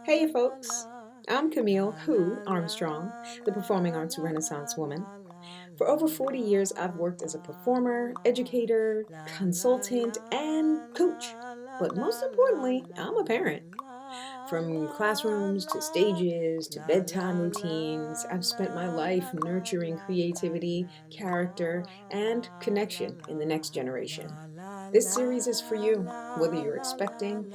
Hey folks, I'm Camille Who Armstrong, the performing arts renaissance woman. For over 40 years, I've worked as a performer, educator, consultant, and coach. But most importantly, I'm a parent. From classrooms to stages to bedtime routines, I've spent my life nurturing creativity, character, and connection in the next generation. This series is for you, whether you're expecting,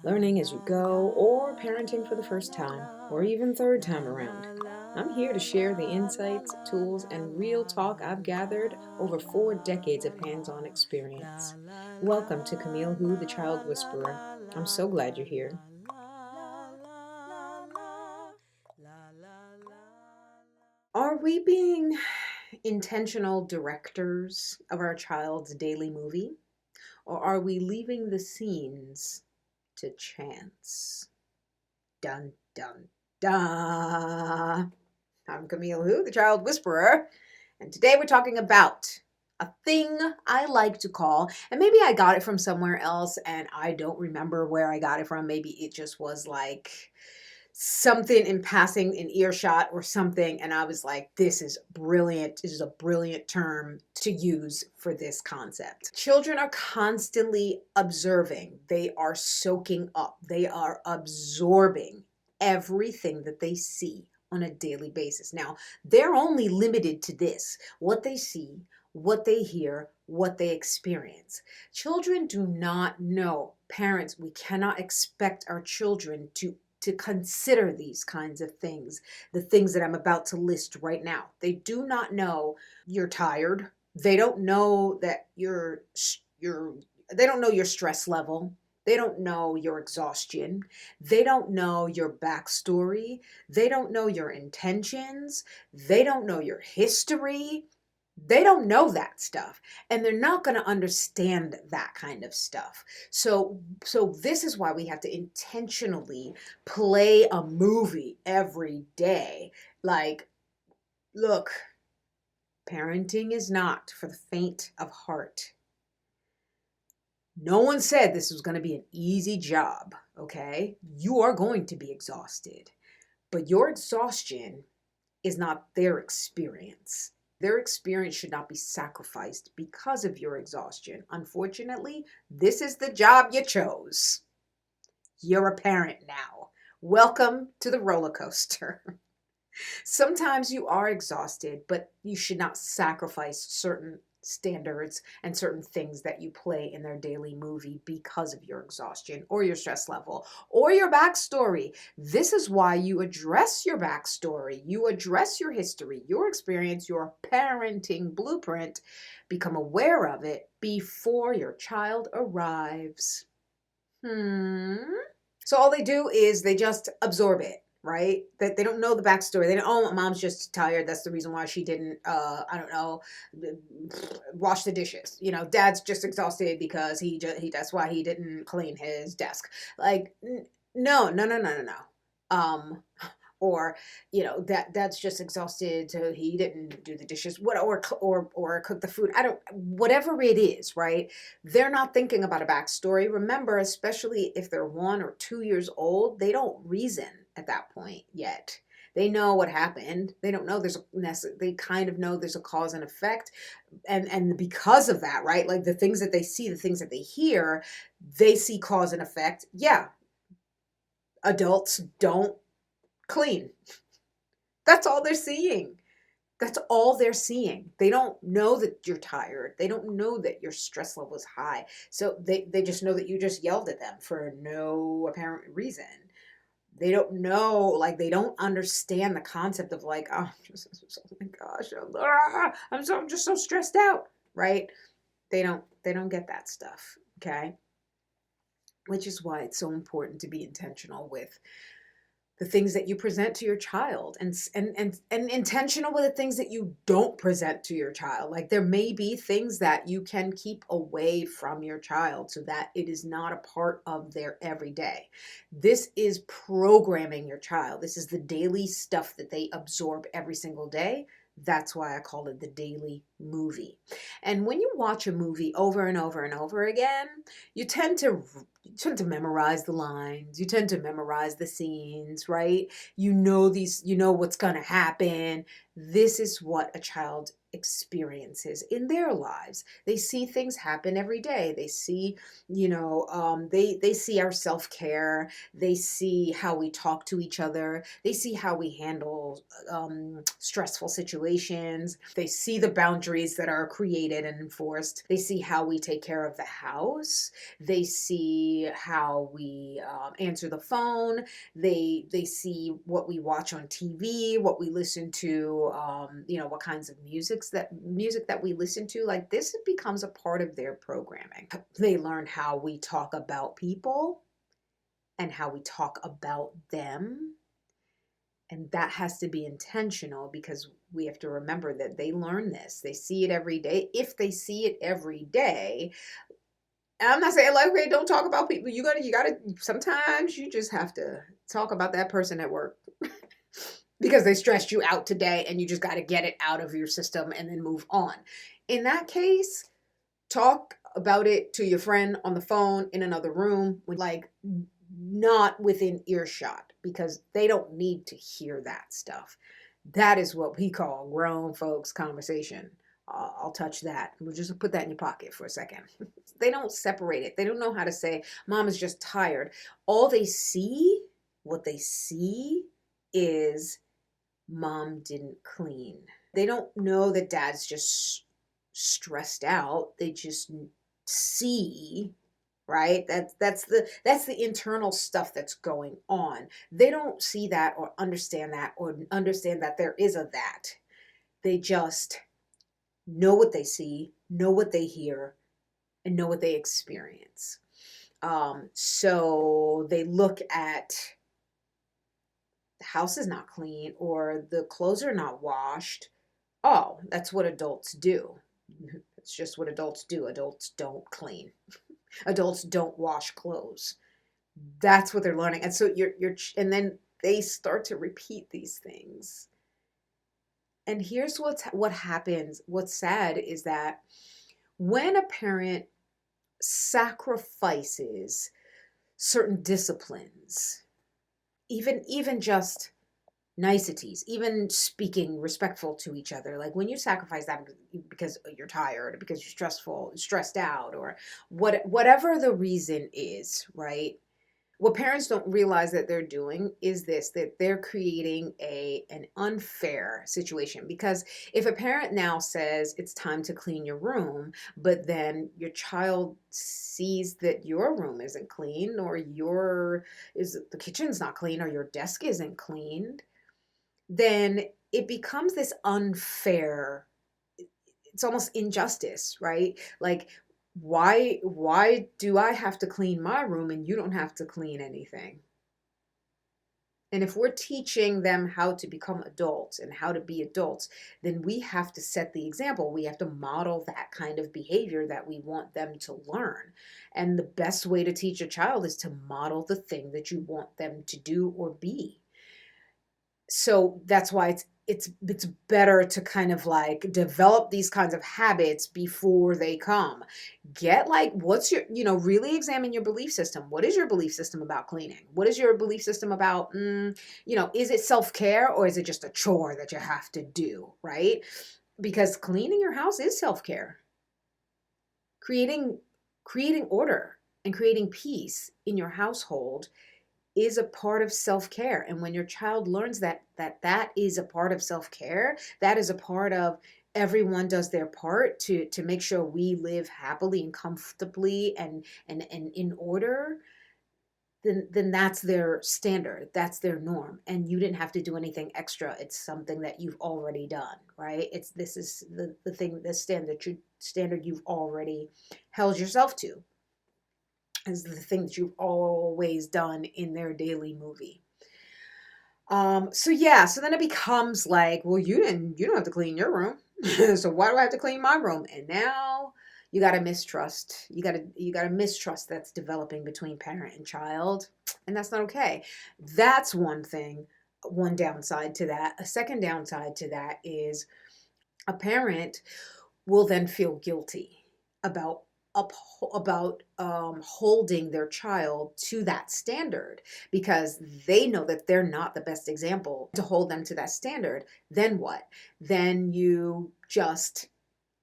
learning as you go, or parenting for the first time, or even third time around. I'm here to share the insights, tools, and real talk I've gathered over 4 decades of hands on experience. Welcome to Camille Who, the Child Whisperer. I'm so glad you're here. Are we being intentional directors of our child's daily movie? Or are we leaving the scenes to chance? Dun, dun, dun. I'm Camille Who, the Child Whisperer, and today we're talking about a thing I like to call, and maybe I got it from somewhere else and I don't remember where I got it from. Maybe it just was like something in passing in earshot or something, and I was like, this is brilliant. This is a brilliant term to use for this concept. Children are constantly observing. They are soaking up. They are absorbing everything that they see on a daily basis. Now, they're only limited to this, what they see, what they hear, what they experience. Children do not know. Parents, we cannot expect our children to consider these kinds of things, the things that I'm about to list right now. They do not know you're tired. They don't know that they don't know your stress level. They don't know your exhaustion. They don't know your backstory. They don't know your intentions. They don't know your history. They don't know that stuff, and they're not going to understand that kind of stuff. So this is why we have to intentionally play a movie every day. Like, look, parenting is not for the faint of heart. No one said this was going to be an easy job, okay? You are going to be exhausted, but your exhaustion is not their experience. Their experience should not be sacrificed because of your exhaustion. Unfortunately, this is the job you chose. You're a parent now. Welcome to the roller coaster. Sometimes you are exhausted, but you should not sacrifice certain standards and certain things that you play in their daily movie because of your exhaustion or your stress level or your backstory. This is why you address your backstory, you address your history, your experience, your parenting blueprint, become aware of it before your child arrives. So all they do is they just absorb it, right? That they don't know the backstory. They don't, oh, mom's just tired. That's the reason why she didn't, I don't know, wash the dishes. You know, dad's just exhausted because that's why he didn't clean his desk. Like, no, no, no, no, no, no. Or that's just exhausted, so he didn't do the dishes, or cook the food. I don't, whatever it is, right? They're not thinking about a backstory. Remember, especially if they're 1 or 2 years old, they don't reason at that point yet. They know what happened. They don't know they kind of know there's a cause and effect, and because of that, right? Like the things that they see, the things that they hear, they see cause and effect. Yeah, adults don't clean. That's all they're seeing. That's all they're seeing. They don't know that you're tired. They don't know that your stress level is high. So they just know that you just yelled at them for no apparent reason. They don't know, like they don't understand the concept of like, oh, oh my gosh, I'm just so stressed out, right? They don't get that stuff, okay? Which is why it's so important to be intentional with the things that you present to your child, and intentional with the things that you don't present to your child. Like there may be things that you can keep away from your child so that it is not a part of their everyday. This is programming your child. This is the daily stuff that they absorb every single day. That's why I call it the daily movie. And when you watch a movie over and over and over again, you tend to memorize the lines. You tend to memorize the scenes, right? You know what's going to happen. This is what a child experiences in their lives. They see things happen every day. They see, they see our self-care. They see how we talk to each other. They see how we handle stressful situations. They see the boundaries that are created and enforced. They see how we take care of the house. They see how we answer the phone. They see what we watch on TV, what we listen to, what kinds of music that we listen to. Like, this becomes a part of their programming. They learn how we talk about people and how we talk about them. And that has to be intentional, because we have to remember that they learn this. They see it every day. If they see it every day, and I'm not saying like, okay, don't talk about people. You gotta, sometimes you just have to talk about that person at work because they stressed you out today and you just got to get it out of your system and then move on. In that case, talk about it to your friend on the phone in another room, like not within earshot, because they don't need to hear that stuff. That is what we call grown folks conversation. I'll touch that. We'll just put that in your pocket for a second. They don't separate it. They don't know how to say, Mom is just tired. What they see is Mom didn't clean. They don't know that Dad's just stressed out. They just see, right? That's the internal stuff that's going on. They don't see that or understand that there is a that. They just know what they see, know what they hear, and know what they experience. So they look at the house is not clean or the clothes are not washed. Oh, that's what adults do. It's just what adults do. Adults don't clean. Adults don't wash clothes. That's what they're learning. And so and then they start to repeat these things. And here's what happens. What's sad is that when a parent sacrifices certain disciplines, even just niceties, even speaking respectful to each other, like when you sacrifice that because you're tired, because you're stressed out, or whatever the reason is, right? What parents don't realize that they're doing is that they're creating an unfair situation. Because if a parent now says it's time to clean your room, but then your child sees that your room isn't clean, or the kitchen's not clean, or your desk isn't cleaned, then it becomes this unfair, it's almost injustice, right? Like, why do I have to clean my room and you don't have to clean anything? And if we're teaching them how to become adults and how to be adults, then we have to set the example. We have to model that kind of behavior that we want them to learn. And the best way to teach a child is to model the thing that you want them to do or be. So that's why it's better to kind of like develop these kinds of habits before they come. Get like, what's your, really examine your belief system. What is your belief system about cleaning? What is your belief system about, is it self-care or is it just a chore that you have to do, right? Because cleaning your house is self-care. Creating order and creating peace in your household is a part of self-care. And when your child learns that is a part of self-care, that is a part of everyone does their part to make sure we live happily and comfortably and in order, then that's their standard, that's their norm, and you didn't have to do anything extra. It's something that you've already done, right? This is the thing, the standard you've already held yourself to, is the thing that you've always done in their daily movie. So then it becomes like, well, you don't have to clean your room. So why do I have to clean my room? And now you got a mistrust. You got a mistrust that's developing between parent and child, and that's not okay. That's one thing, one downside to that. A second downside to that is A parent will then feel guilty about holding their child to that standard because they know that they're not the best example to hold them to that standard. Then what? Then you just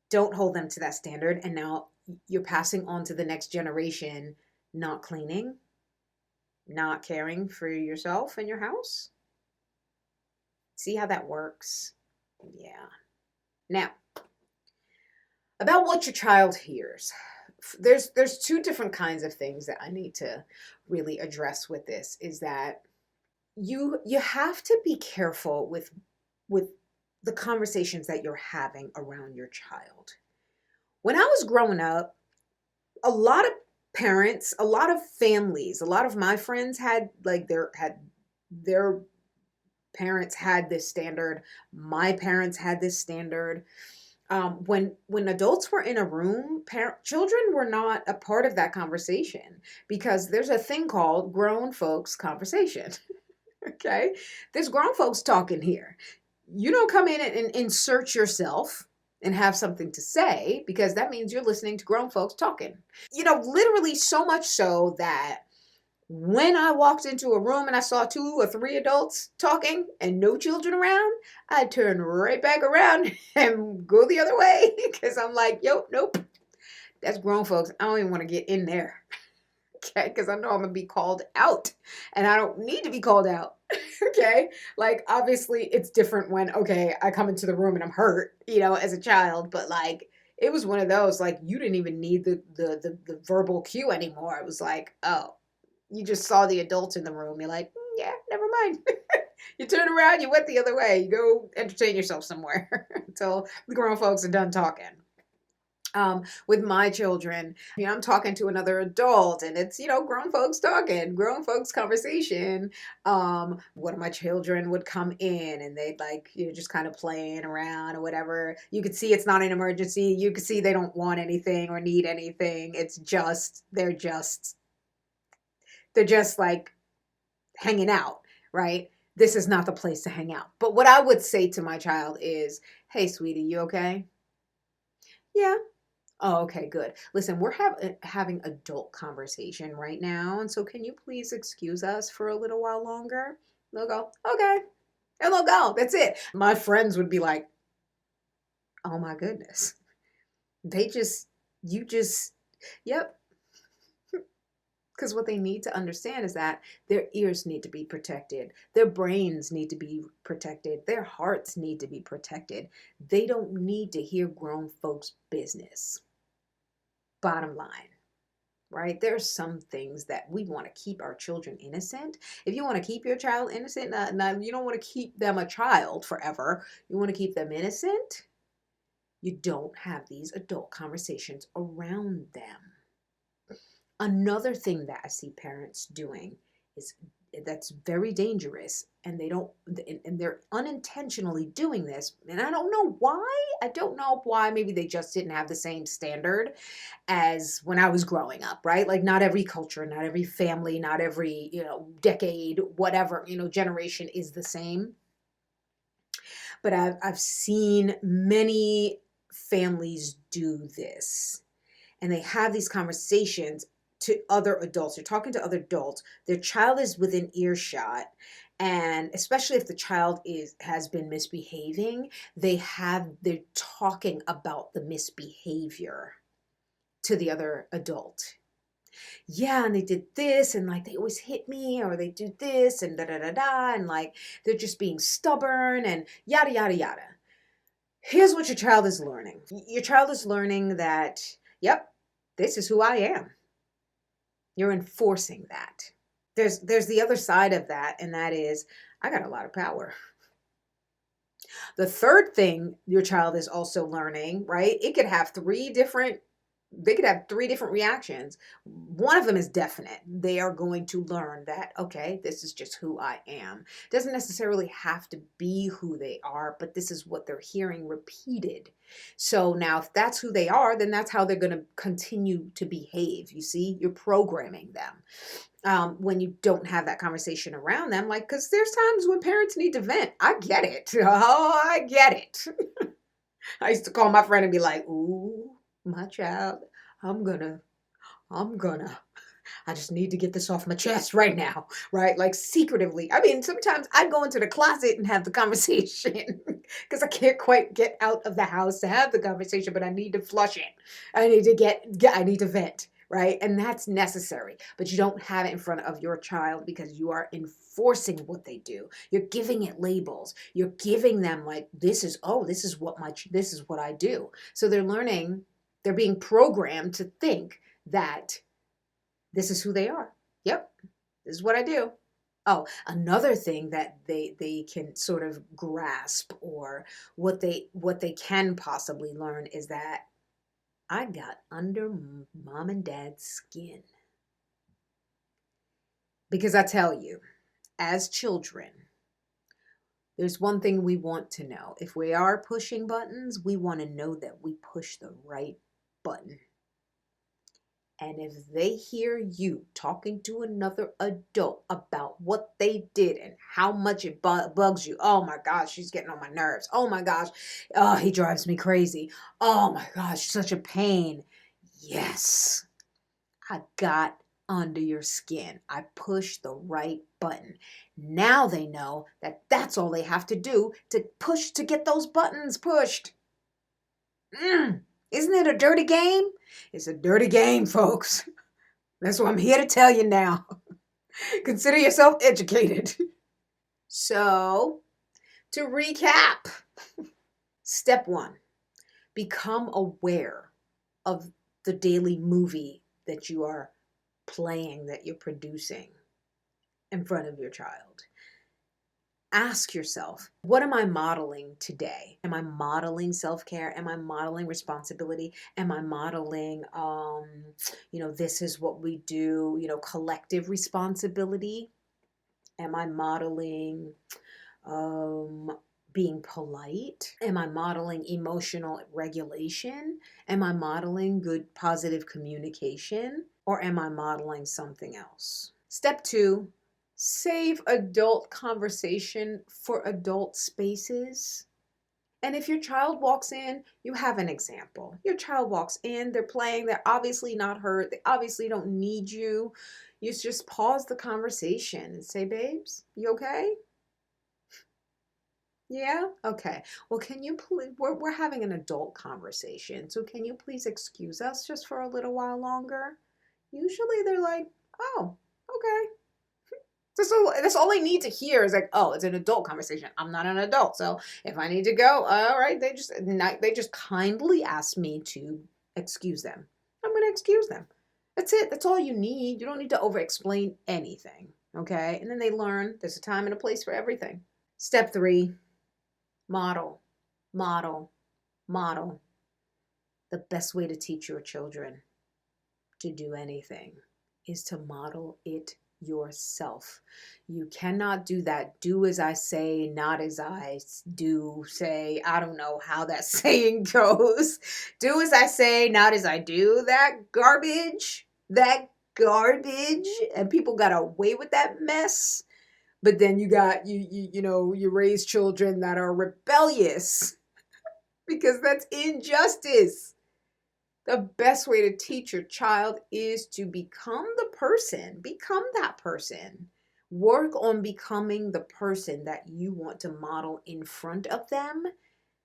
don't hold them to that standard, and now you're passing on to the next generation not cleaning, not caring for yourself and your house. See how that works? Yeah. Now, about what your child hears. There's two different kinds of things that I need to really address with this, is that you have to be careful with the conversations that you're having around your child. When I was growing up, a lot of parents, a lot of families, a lot of my friends had their parents had this standard. My parents had this standard. When adults were in a room, children were not a part of that conversation because there's a thing called grown folks conversation. Okay, there's grown folks talking here. You don't come in and insert yourself and have something to say, because that means you're listening to grown folks talking. Literally so much so that when I walked into a room and I saw 2 or 3 adults talking and no children around, I'd turn right back around and go the other way because I'm like, nope, that's grown folks. I don't even want to get in there. Okay, because I know I'm going to be called out and I don't need to be called out. Okay, like obviously it's different when, okay, I come into the room and I'm hurt, as a child, but like it was one of those, like you didn't even need the verbal cue anymore. It was like, oh, you just saw the adults in the room. You're like, yeah, never mind. You turn around, you went the other way. You go entertain yourself somewhere until the grown folks are done talking. With my children, I'm talking to another adult and it's, grown folks talking, grown folks conversation. One of my children would come in and they'd just kind of playing around or whatever. You could see it's not an emergency. You could see they don't want anything or need anything. It's just, they're just like hanging out, right? This is not the place to hang out. But what I would say to my child is, hey, sweetie, you okay? Yeah. Oh, okay, good. Listen, we're having adult conversation right now. And so can you please excuse us for a little while longer? They'll go, okay. And they'll go. That's it. My friends would be like, oh my goodness. Yep. Because what they need to understand is that their ears need to be protected. Their brains need to be protected. Their hearts need to be protected. They don't need to hear grown folks' business. Bottom line, right? There's some things that we want to keep our children innocent. If you want to keep your child innocent, now you don't want to keep them a child forever. You want to keep them innocent. You don't have these adult conversations around them. Another thing that I see parents doing is that's very dangerous, and they're unintentionally doing this, and I don't know why. Maybe they just didn't have the same standard as when I was growing up, right? Like not every culture, not every family, not every decade, whatever generation is the same. But I've seen many families do this, and they have these conversations to other adults. They're talking to other adults. Their child is within earshot. And especially if the child has been misbehaving, they're talking about the misbehavior to the other adult. Yeah, and they did this, and like they always hit me, or they do this, and da da da da, and like they're just being stubborn, and yada yada yada. Here's what your child is learning. Your child is learning that, yep, this is who I am. You're enforcing that. There's the other side of that, and that is, I got a lot of power. The third thing your child is also learning, right? They could have 3 different reactions. One of them is definite. They are going to learn that, okay, this is just who I am. It doesn't necessarily have to be who they are, but this is what they're hearing repeated. So now if that's who they are, then that's how they're going to continue to behave. You see, you're programming them. When you don't have that conversation around them, because there's times when parents need to vent. I get it. Oh, I get it. I used to call my friend and be like, ooh, my child, I'm gonna, I'm gonna. I just need to get this off my chest right now, right? Like secretively. I mean, sometimes I go into the closet and have the conversation because I can't quite get out of the house to have the conversation, but I need to flush it. I need to I need to vent, right? And that's necessary. But you don't have it in front of your child because you are enforcing what they do. You're giving it labels. You're giving them like this is what I do. So they're learning, they're being programmed to think that this is who they are. Yep, this is what I do. Oh, another thing that they can sort of grasp, or what they can possibly learn, is that I got under mom and dad's skin. Because I tell you, as children, there's one thing we want to know. If we are pushing buttons, we want to know that we push the right button. And if they hear you talking to another adult about what they did and how much it bugs you, oh my gosh, she's getting on my nerves. Oh my gosh, oh, he drives me crazy. Oh my gosh, such a pain. Yes, I got under your skin. I pushed the right button. Now they know that that's all they have to do to push, to get those buttons pushed. Isn't it a dirty game? It's a dirty game, folks. That's what I'm here to tell you now. Consider yourself educated. So, to recap, step 1, become aware of the daily movie that you are playing, that you're producing in front of your child. Ask yourself, what am I modeling today? Am I modeling self-care? Am I modeling responsibility? Am I modeling, this is what we do, collective responsibility? Am I modeling being polite? Am I modeling emotional regulation? Am I modeling good, positive communication? Or am I modeling something else? Step 2, save adult conversation for adult spaces. And if your child walks in, you have an example. Your child walks in, they're playing, they're obviously not hurt, they obviously don't need you. You just pause the conversation and say, babes, you okay? Yeah? Okay. Well, can you please, we're having an adult conversation, so can you please excuse us just for a little while longer? Usually they're like, oh, okay. That's all I need to hear is like, oh, it's an adult conversation. I'm not an adult, so if I need to go, all right. They just kindly ask me to excuse them. I'm gonna excuse them. That's it. That's all you need. You don't need to over-explain anything, okay? And then they learn there's a time and a place for everything. Step 3, model, model, model. The best way to teach your children to do anything is to model it yourself. You cannot do that. Do as I say, not as I do say. I don't know how that saying goes. Do as I say, not as I do. That garbage. And people got away with that mess. But then you got you raise children that are rebellious because that's injustice. The best way to teach your child is to become the person. Become that person. Work on becoming the person that you want to model in front of them,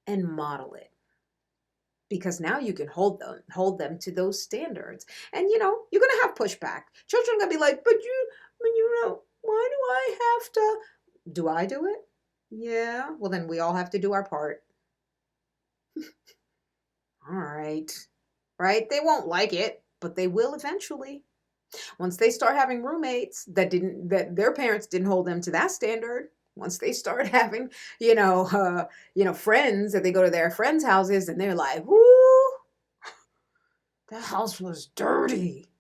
and model it. Because now you can hold them to those standards. And you're going to have pushback. Children are going to be like, but why do I have to? Do I do it? Yeah. Well, then we all have to do our part. All right. Right? They won't like it, but they will eventually. Once they start having roommates that their parents didn't hold them to that standard. Once they start having, friends that they go to their friends' houses and they're like, whoo, that house was dirty.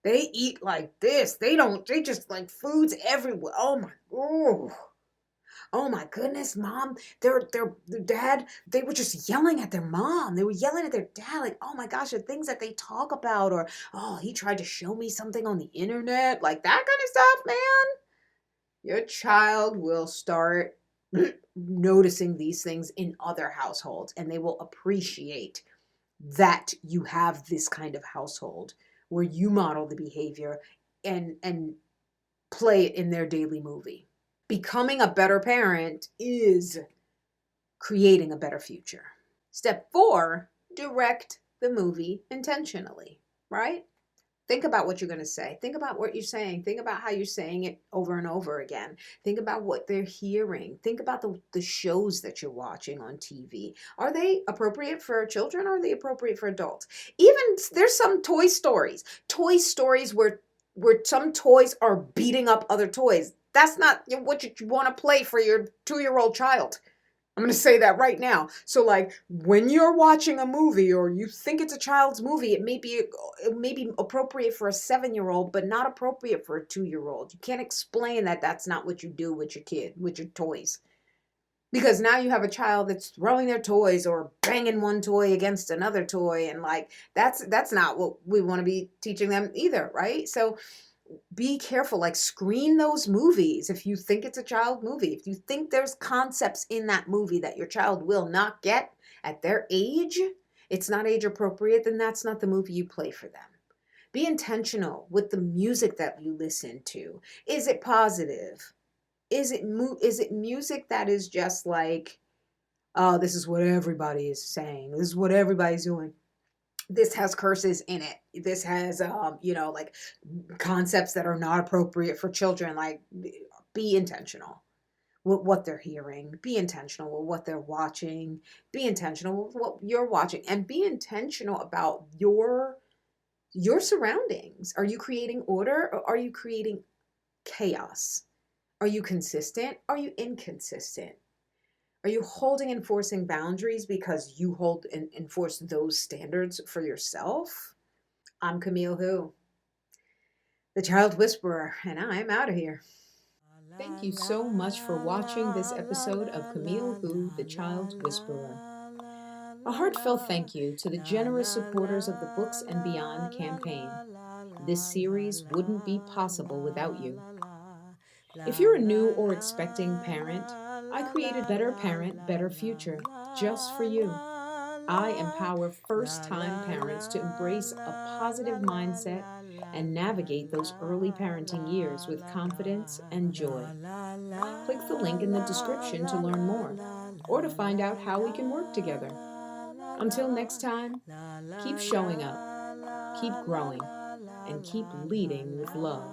They eat like this. They just like food's everywhere. Oh my goodness, mom, their dad, they were just yelling at their mom. They were yelling at their dad, like, oh my gosh, the things that they talk about, or, oh, he tried to show me something on the internet, like that kind of stuff, man. Your child will start noticing these things in other households, and they will appreciate that you have this kind of household where you model the behavior and play it in their daily movie. Becoming a better parent is creating a better future. Step 4, direct the movie intentionally, right? Think about what you're going to say. Think about what you're saying. Think about how you're saying it over and over again. Think about what they're hearing. Think about the shows that you're watching on TV. Are they appropriate for children or are they appropriate for adults? Even there's some Toy Stories where some toys are beating up other toys. That's not what you want to play for your 2-year-old child. I'm going to say that right now. So like when you're watching a movie or you think it's a child's movie, it may be appropriate for a 7-year-old, but not appropriate for a 2-year-old. You can't explain that that's not what you do with your kid, with your toys. Because now you have a child that's throwing their toys or banging one toy against another toy, and like that's not what we want to be teaching them either, right? So be careful, like screen those movies if you think it's a child movie. If you think there's concepts in that movie that your child will not get at their age, it's not age appropriate, then that's not the movie you play for them. Be intentional with the music that you listen to. Is it positive? Is it music that is just like, oh, this is what everybody is saying, this is what everybody's doing, this has curses in it, this has like concepts that are not appropriate for children? Like, be intentional with what they're hearing, be intentional with what they're watching, be intentional with what you're watching, and be intentional about your surroundings. Are you creating order or are you creating chaos? Are you consistent? Are you inconsistent? Are you holding and enforcing boundaries because you hold and enforce those standards for yourself? I'm Camille Who, the Child Whisperer, and I'm out of here. Thank you so much for watching this episode of Camille Who, the Child Whisperer. A heartfelt thank you to the generous supporters of the Books and Beyond campaign. This series wouldn't be possible without you. If you're a new or expecting parent, I created Better Parent, Better Future just for you. I empower first-time parents to embrace a positive mindset and navigate those early parenting years with confidence and joy. Click the link in the description to learn more or to find out how we can work together. Until next time, keep showing up, keep growing, and keep leading with love.